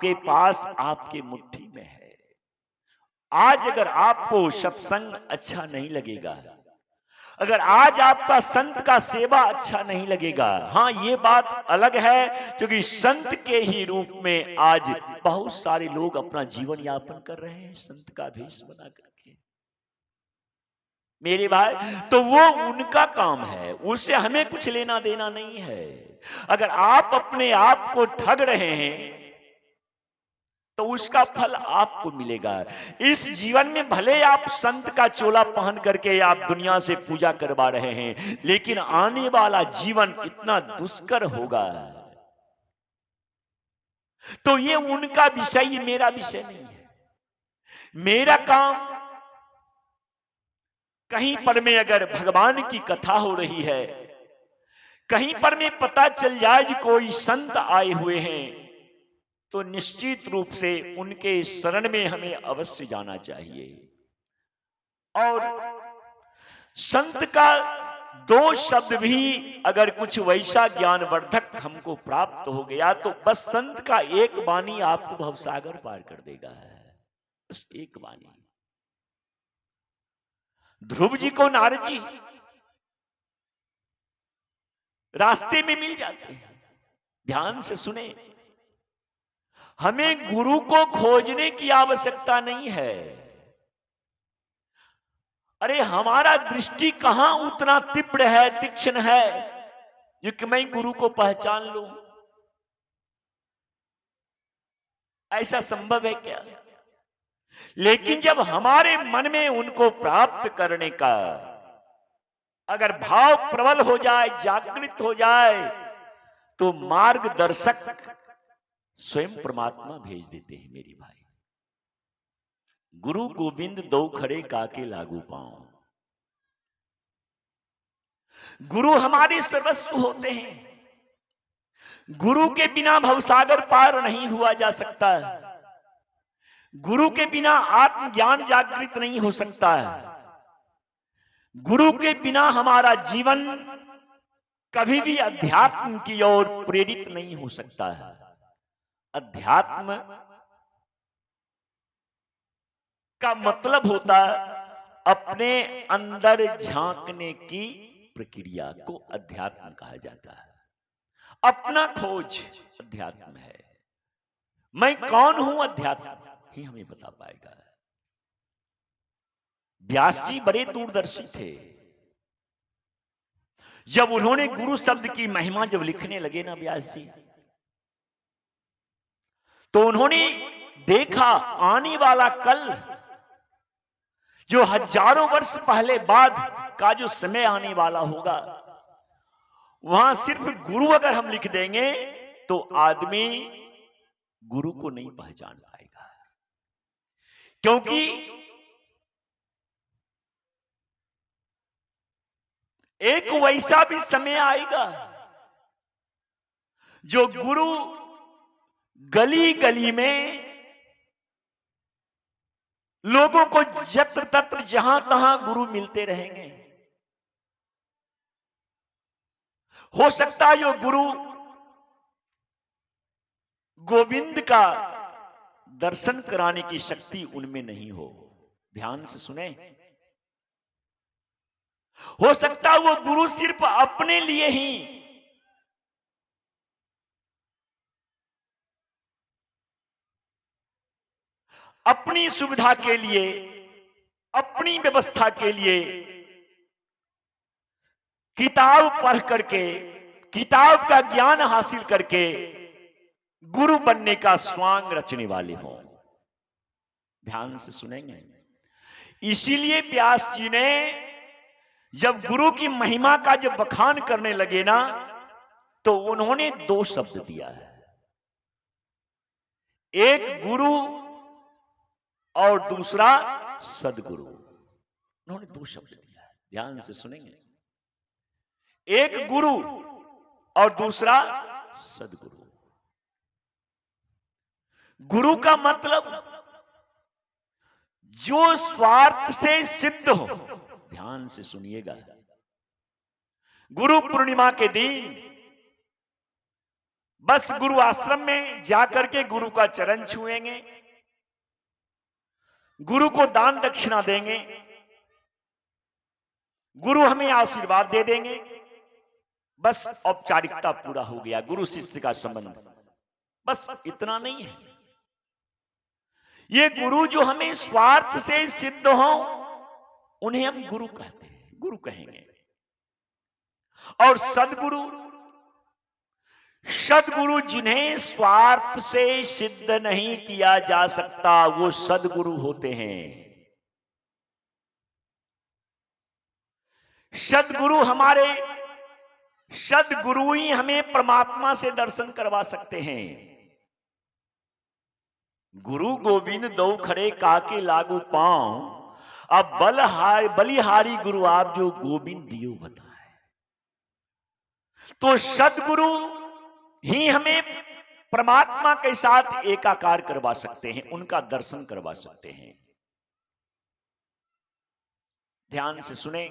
आपके पास, आपके मुट्ठी में है। आज अगर आपको सत्संग अच्छा नहीं लगेगा, अगर आज आपका संत का सेवा अच्छा नहीं लगेगा, हाँ ये बात अलग है, क्योंकि संत के ही रूप में आज बहुत सारे लोग अपना जीवन यापन कर रहे हैं संत का भेष बना करके, मेरे भाई। तो वो उनका काम है, उससे हमें कुछ लेना देना नहीं है। अगर आप अपने आप को ठग रहे हैं तो उसका फल आपको मिलेगा। इस जीवन में भले आप संत का चोला पहन करके आप दुनिया से पूजा करवा रहे हैं, लेकिन आने वाला जीवन इतना दुष्कर होगा। तो ये उनका विषय, ये मेरा विषय नहीं है। मेरा काम, कहीं पर में अगर भगवान की कथा हो रही है, कहीं पर में पता चल जाए कि कोई संत आए हुए हैं, तो निश्चित रूप से उनके शरण में हमें अवश्य जाना चाहिए। और संत का दो शब्द भी अगर कुछ वैसा ज्ञानवर्धक हमको प्राप्त हो गया, तो बस संत का एक वाणी आपको भवसागर पार कर देगा। बस एक वाणी। ध्रुव जी को नारद जी रास्ते में मिल जाते हैं। ध्यान से सुने, हमें गुरु को खोजने की आवश्यकता नहीं है। अरे हमारा दृष्टि कहां उतना तीव्र है, तीक्ष्ण है, जो कि मैं गुरु को पहचान लूं? ऐसा संभव है क्या? लेकिन जब हमारे मन में उनको प्राप्त करने का अगर भाव प्रबल हो जाए, जागृत हो जाए, तो मार्गदर्शक स्वयं परमात्मा भेज देते हैं मेरी भाई। गुरु गोविंद दो खड़े काके लागू पाऊं। गुरु हमारे सर्वस्व होते हैं। गुरु के बिना भवसागर पार नहीं हुआ जा सकता है। गुरु के बिना आत्मज्ञान जागृत नहीं हो सकता है। गुरु के बिना हमारा जीवन कभी भी अध्यात्म की ओर प्रेरित नहीं हो सकता है। अध्यात्म का मतलब होता है अपने अंदर झांकने की प्रक्रिया को अध्यात्म कहा जाता है। अपना खोज अध्यात्म है। मैं कौन हूं, अध्यात्म ही हमें बता पाएगा। व्यास जी बड़े दूरदर्शी थे। जब उन्होंने गुरु शब्द की महिमा जब लिखने लगे ना व्यास जी, तो उन्होंने देखा आने वाला कल, जो हजारों वर्ष पहले बाद का जो समय आने वाला होगा, वहां सिर्फ गुरु अगर हम लिख देंगे तो आदमी गुरु को नहीं पहचान पाएगा। क्योंकि एक वैसा भी समय आएगा जो गुरु गली गली में लोगों को यत्र तत्र जहां तहां गुरु मिलते रहेंगे। हो सकता है जो गुरु गोविंद का दर्शन कराने की शक्ति उनमें नहीं हो। ध्यान से सुने, हो सकता है वो गुरु सिर्फ अपने लिए ही अपनी सुविधा के लिए, अपनी व्यवस्था के लिए किताब पढ़ करके, किताब का ज्ञान हासिल करके गुरु बनने का स्वांग रचने वाले हों। ध्यान से सुनेंगे। इसीलिए व्यास जी ने जब गुरु की महिमा का जब बखान करने लगे ना, तो उन्होंने दो शब्द दिया है। एक गुरु और दूसरा सदगुरु। उन्होंने दो शब्द दिया है। ध्यान से सुनेंगे। एक गुरु और दूसरा सदगुरु। गुरु का मतलब जो स्वार्थ से सिद्ध हो। ध्यान से सुनिएगा। गुरु पूर्णिमा के दिन बस गुरु आश्रम में जाकर के गुरु का चरण छुएंगे, गुरु को दान दक्षिणा देंगे, गुरु हमें आशीर्वाद दे देंगे, बस औपचारिकता पूरा हो गया गुरु शिष्य का संबंध। बस इतना नहीं है। ये गुरु जो हमें स्वार्थ से सिद्ध हो, उन्हें हम गुरु कहते हैं, गुरु कहेंगे। और सद्गुरु, सद्गुरु जिन्हें स्वार्थ से सिद्ध नहीं किया जा सकता, वो सद्गुरु होते हैं। सद्गुरु हमारे, सद्गुरु ही हमें परमात्मा से दर्शन करवा सकते हैं। गुरु गोविंद दो खड़े काके लागू पांव, अब बलिहारी गुरु आप जो गोविंद दियो बताए। तो सद्गुरु ही हमें परमात्मा के साथ एकाकार करवा सकते हैं, उनका दर्शन करवा सकते हैं। ध्यान से सुने।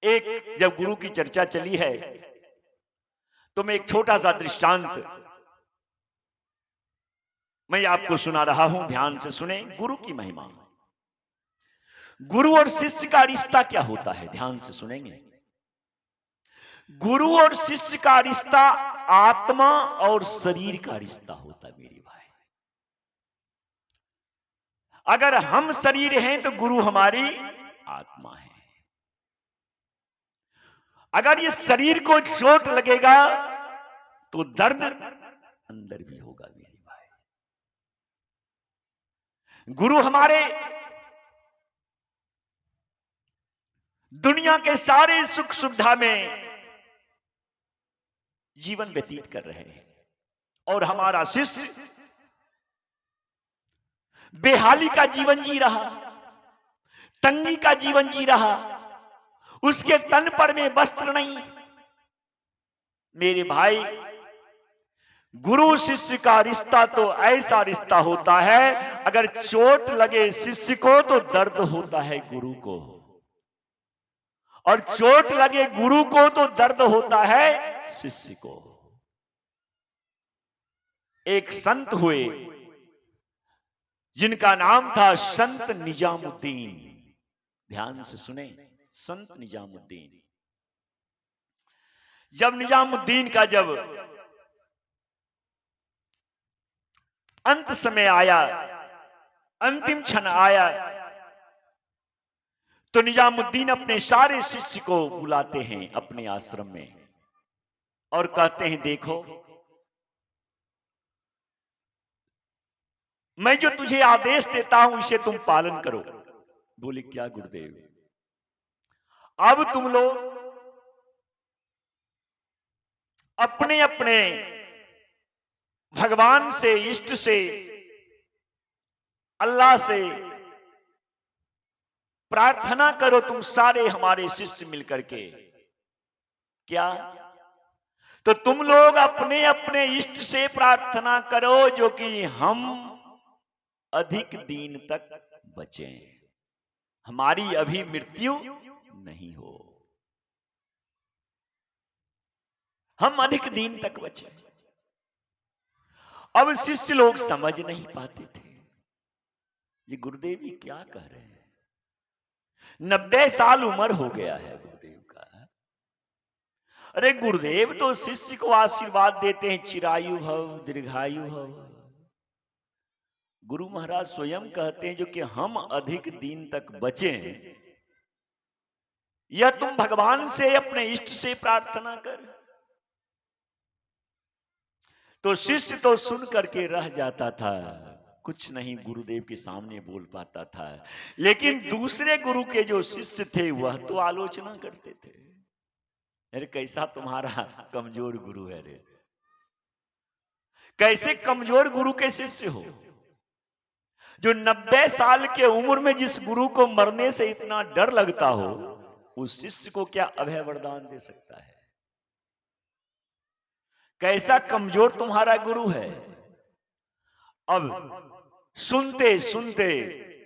एक जब गुरु की चर्चा चली है तो मैं एक छोटा सा दृष्टांत मैं आपको सुना रहा हूं, ध्यान से सुने। गुरु की महिमा। गुरु और शिष्य का रिश्ता क्या होता है, ध्यान से सुनेंगे। गुरु और शिष्य का रिश्ता आत्मा और शरीर का रिश्ता होता है मेरे भाई। अगर हम शरीर हैं तो गुरु हमारी आत्मा है। अगर ये शरीर को चोट लगेगा तो दर्द अंदर भी होगा मेरे भाई। गुरु हमारे दुनिया के सारे सुख सुविधा में जीवन व्यतीत कर रहे हैं, और हमारा शिष्य बेहाली का जीवन जी रहा, तंगी का जीवन जी रहा, उसके तन पर में वस्त्र नहीं। मेरे भाई, गुरु शिष्य का रिश्ता तो ऐसा रिश्ता होता है, अगर चोट लगे शिष्य को तो दर्द होता है गुरु को, और चोट लगे गुरु को तो दर्द होता है शिष्य को। एक संत हुए जिनका नाम था संत निजामुद्दीन। ध्यान से सुने, संत निजामुद्दीन। जब निजामुद्दीन का जब अंत समय आया, अंतिम क्षण आया, तो निजामुद्दीन अपने सारे शिष्य को बुलाते हैं अपने आश्रम में और कहते हैं, देखो मैं जो तुझे आदेश देता हूं इसे तुम पालन करो। बोले, क्या गुरुदेव? अब तुम लोग अपने अपने भगवान से, इष्ट से, अल्लाह से प्रार्थना करो, तुम सारे हमारे शिष्य मिलकर के। क्या? तो तुम लोग अपने अपने इष्ट से प्रार्थना करो जो कि हम अधिक दिन तक बचें, हमारी अभी मृत्यु नहीं हो, हम अधिक दिन तक बचें। अब शिष्य लोग समझ नहीं पाते थे, ये गुरुदेव जी क्या कह रहे हैं। 90 साल उम्र हो गया है गुरुदेव का। अरे गुरुदेव तो शिष्य को आशीर्वाद देते हैं, चिरायु भव, दीर्घायु भव। गुरु महाराज स्वयं कहते हैं जो कि हम अधिक दिन तक बचें, यह तुम भगवान से, अपने इष्ट से प्रार्थना कर। तो शिष्य तो सुन करके रह जाता था, कुछ नहीं गुरुदेव के सामने बोल पाता था। लेकिन दूसरे गुरु के जो शिष्य थे वह तो आलोचना करते थे, अरे कैसा तुम्हारा कमजोर गुरु है रे, कैसे कमजोर गुरु के शिष्य हो। जो 90 साल के उम्र में जिस गुरु को मरने से इतना डर लगता हो, उस शिष्य को क्या अभय वरदान दे सकता है। कैसा कमजोर तुम्हारा गुरु है। अब सुनते सुनते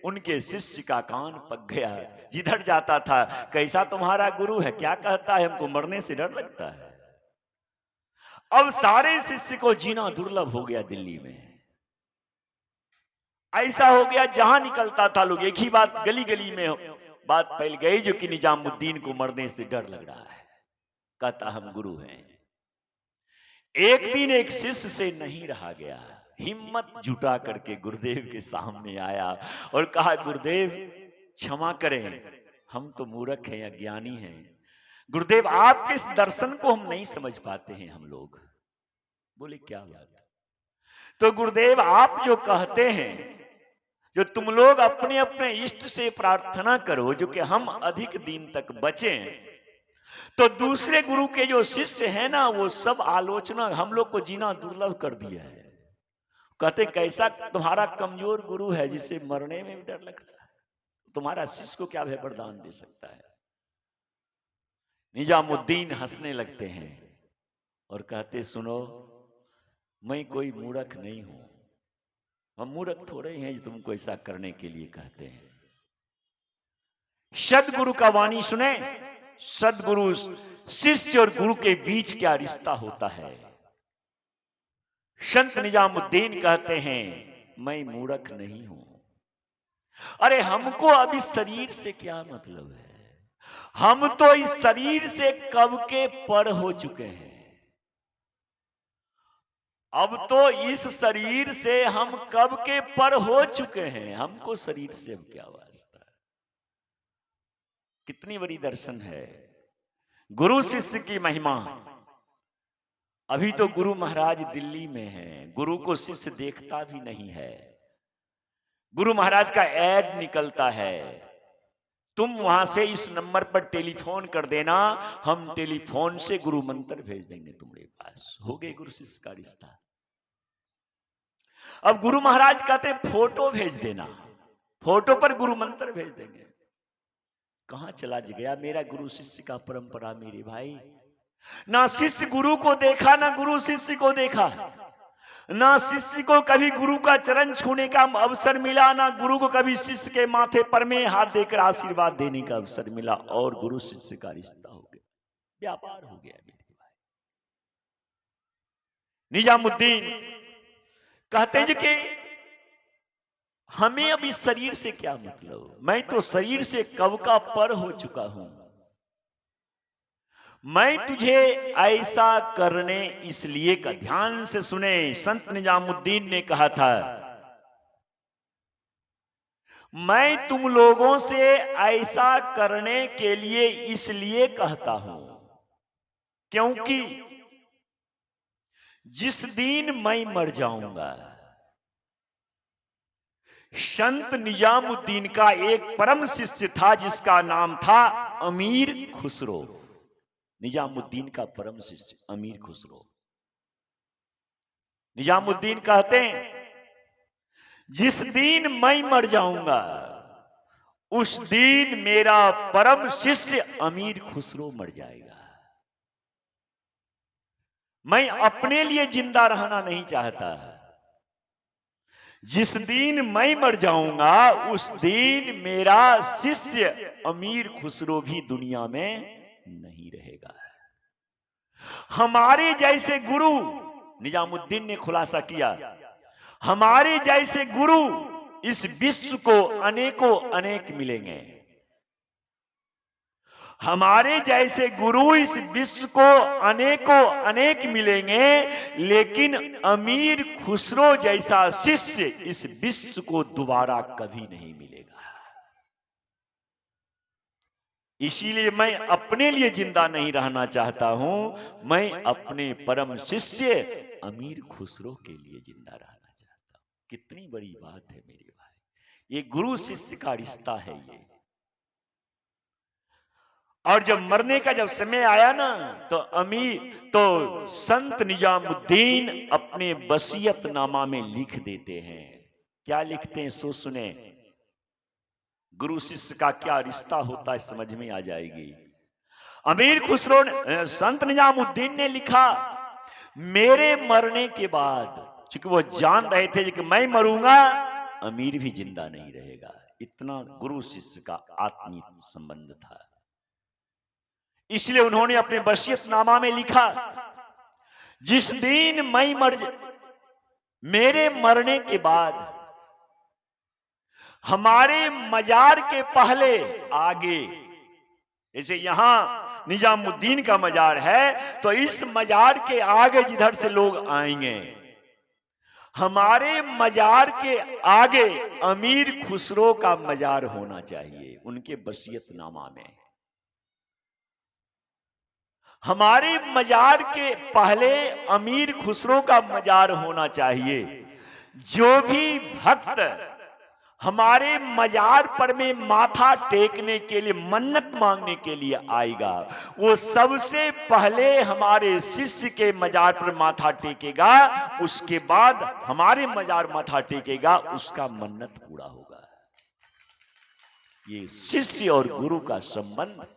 उनके शिष्य का कान पक गया, जिधर जाता था, कैसा तुम्हारा गुरु है, क्या कहता है, हमको मरने से डर लगता है। अब सारे शिष्य को जीना दुर्लभ हो गया दिल्ली में। ऐसा हो गया जहां निकलता था लोग एक ही बात गली गली में बात फैल गई जो कि निजामुद्दीन को मरने से डर लग रहा है, कहता हम गुरु हैं। एक दिन एक शिष्य से नहीं रहा गया, हिम्मत जुटा करके गुरुदेव के सामने आया और कहा गुरुदेव क्षमा करें, हम तो मूर्ख हैं, अज्ञानी हैं। गुरुदेव आपके इस दर्शन को हम नहीं समझ पाते हैं हम लोग। बोले क्या बात? तो गुरुदेव आप जो कहते हैं, जो तुम लोग अपने अपने इष्ट से प्रार्थना करो जो कि हम अधिक दिन तक बचें, तो दूसरे गुरु के जो शिष्य हैं ना वो सब आलोचना हम लोग को जीना दुर्लभ कर दिया है। कहते कैसा तुम्हारा कमजोर गुरु है जिसे मरने में भी डर लगता है, तुम्हारा शिष्य को क्या वरदान दे सकता है? निजामुद्दीन हंसने लगते हैं और कहते सुनो, मैं कोई मूर्ख नहीं हूं, हम मूर्ख थोड़े हैं जो तुमको ऐसा करने के लिए कहते हैं। सदगुरु का वाणी सुने, सदगुरु शिष्य और गुरु के बीच क्या रिश्ता होता है। संत निजामुद्दीन कहते हैं मैं मूर्ख नहीं हूं। अरे हमको अभी शरीर से क्या मतलब है, हम तो इस शरीर से कब के पर हो चुके हैं। अब तो इस शरीर से हम कब के पर हो चुके हैं, हमको शरीर से अब क्या वास्ता। कितनी बड़ी दर्शन है गुरु शिष्य की महिमा। अभी तो गुरु महाराज दिल्ली में हैं, गुरु को शिष्य देखता भी नहीं है। गुरु महाराज का ऐड निकलता है, तुम वहां से इस नंबर पर टेलीफोन कर देना, हम टेलीफोन से गुरु मंत्र भेज देंगे तुम्हारे पास। हो गए गुरु शिष्य का रिश्ता। अब गुरु महाराज कहते फोटो भेज देना, फोटो पर गुरु मंत्र भेज देंगे। कहां चला गया मेरा गुरु शिष्य का परंपरा मेरे भाई। ना शिष्य गुरु को देखा, ना गुरु शिष्य को देखा, ना शिष्य को कभी गुरु का चरण छूने का अवसर मिला, ना गुरु को कभी शिष्य के माथे पर में हाथ देकर आशीर्वाद देने का अवसर मिला। और गुरु शिष्य का रिश्ता हो गया, व्यापार हो गया मेरे भाई। निजामुद्दीन कहते हैं कि हमें अब इस शरीर से क्या मतलब, मैं तो शरीर से कब का पर हो चुका हूं। मैं तुझे ऐसा करने इसलिए का, ध्यान से सुने, संत निजामुद्दीन ने कहा था मैं तुम लोगों से ऐसा करने के लिए इसलिए कहता हूं क्योंकि जिस दिन मैं मर जाऊंगा, संत निजामुद्दीन का एक परम शिष्य था जिसका नाम था अमीर खुसरो। निजामुद्दीन का परम शिष्य अमीर खुसरो। निजामुद्दीन कहते हैं जिस दिन मैं मर जाऊंगा उस दिन मेरा परम शिष्य अमीर खुसरो मर जाएगा। मैं अपने लिए जिंदा रहना नहीं चाहता। जिस दिन मैं मर जाऊंगा उस दिन मेरा शिष्य अमीर खुसरो भी दुनिया में नहीं रहेगा। हमारे जैसे गुरु, निजामुद्दीन ने खुलासा किया, हमारे जैसे गुरु इस विश्व को अनेकों अनेक मिलेंगे। हमारे जैसे गुरु इस विश्व को अनेकों अनेक मिलेंगे, लेकिन अमीर खुसरो जैसा शिष्य इस विश्व को दोबारा कभी नहीं मिलेगा। इसीलिए मैं अपने लिए जिंदा नहीं रहना चाहता हूं, मैं अपने परम शिष्य अमीर खुसरो के लिए जिंदा रहना चाहता हूं। कितनी बड़ी बात है मेरे भाई, ये गुरु शिष्य का रिश्ता है ये। और जब मरने का जब समय आया ना तो संत निजामुद्दीन अपने वसीयतनामा में लिख देते हैं। क्या लिखते हैं सो सुने, गुरु शिष्य का क्या रिश्ता होता है समझ में आ जाएगी। अमीर खुसरो ने, संत निजामुद्दीन ने लिखा, मेरे मरने के बाद, क्योंकि वो जान रहे थे कि मैं मरूंगा अमीर भी जिंदा नहीं रहेगा, इतना गुरु शिष्य का आत्मीय संबंध था। इसलिए उन्होंने अपने वसीयतनामा में लिखा, जिस दिन मेरे मरने के बाद हमारे मजार के पहले आगे, जैसे यहां निजामुद्दीन का मजार है, तो इस मजार के आगे जिधर से लोग आएंगे, हमारे मजार के आगे अमीर खुसरो का मजार होना चाहिए। उनके वसीयतनामा में हमारे मजार के पहले अमीर खुसरो का मजार होना चाहिए। जो भी भक्त हमारे मजार पर में माथा टेकने के लिए, मन्नत मांगने के लिए आएगा, वो सबसे पहले हमारे शिष्य के मजार पर माथा टेकेगा, उसके बाद हमारे मजार माथा टेकेगा, उसका मन्नत पूरा होगा। ये शिष्य और गुरु का संबंध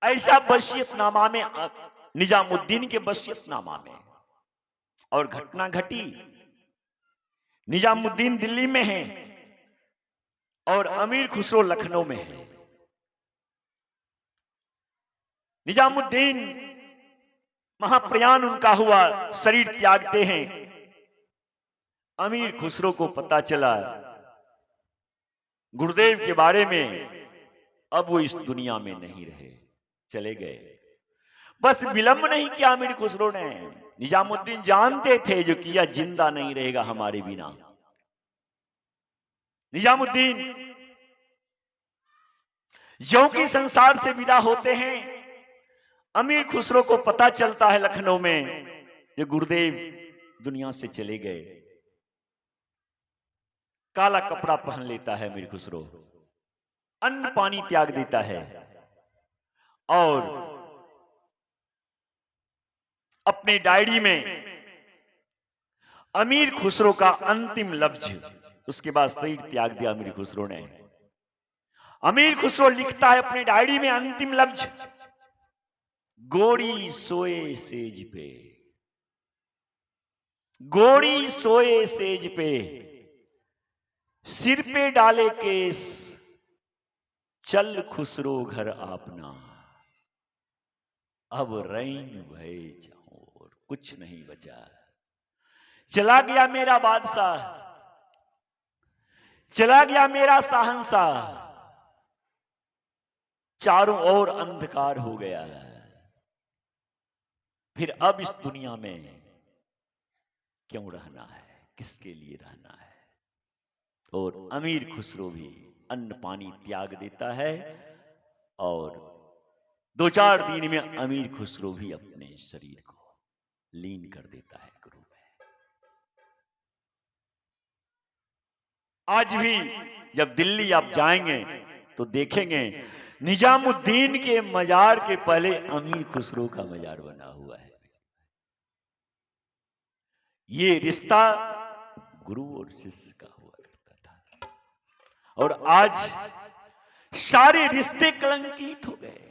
ऐसा वसीयतनामा में, निजामुद्दीन के वसीयतनामा में। और घटना घटी, निजामुद्दीन दिल्ली में है और अमीर खुसरो लखनऊ में है। निजामुद्दीन महाप्रयाण उनका हुआ, शरीर त्यागते हैं। अमीर खुसरो को पता चला गुरुदेव के बारे में, अब वो इस दुनिया में नहीं रहे, चले गए। बस विलंब नहीं किया अमीर खुसरो ने। निजामुद्दीन जानते थे जो किया जिंदा नहीं रहेगा हमारे बिना। निजामुद्दीन ज्यों की संसार से विदा होते हैं, अमीर खुसरो को पता चलता है लखनऊ में ये गुरुदेव दुनिया से चले गए। काला कपड़ा पहन लेता है अमीर खुसरो, अन्न पानी त्याग देता है और अपने डायरी में अमीर खुसरो का अंतिम लफ्ज, उसके बाद शरीर त्याग दिया अमीर खुसरो ने। अमीर खुसरो लिखता है अपने डायरी में अंतिम लफ्ज, गोरी सोए सेज पे, गोरी सोए सेज पे, सिर पे डाले केस, चल खुसरो घर आपना, अब रैन भय जाऊं, कुछ नहीं बचा। चला गया मेरा बादशाह, चला गया मेरा शाहंशाह, चारों ओर अंधकार हो गया है। फिर अब इस दुनिया में क्यों रहना है, किसके लिए रहना है। और अमीर खुसरो भी अन्न पानी त्याग देता है और 2-4 दिन में अमीर खुसरो भी अपने शरीर को लीन कर देता है गुरु में। आज भी जब दिल्ली आप जाएंगे तो देखेंगे निजामुद्दीन के मजार के पहले अमीर खुसरो का मजार बना हुआ है। ये रिश्ता गुरु और शिष्य का हुआ करता था और आज सारे रिश्ते कलंकित हो गए।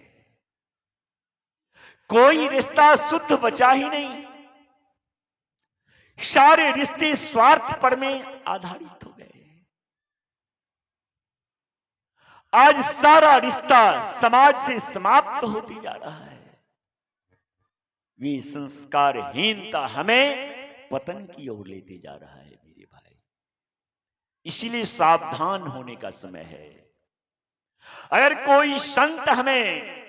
कोई रिश्ता शुद्ध बचा ही नहीं, सारे रिश्ते स्वार्थ पर में आधारित हो गए। आज सारा रिश्ता समाज से समाप्त होती जा रहा है। वे संस्कारहीनता हमें पतन की ओर लेते जा रहा है मेरे भाई। इसीलिए सावधान होने का समय है। अगर कोई संत हमें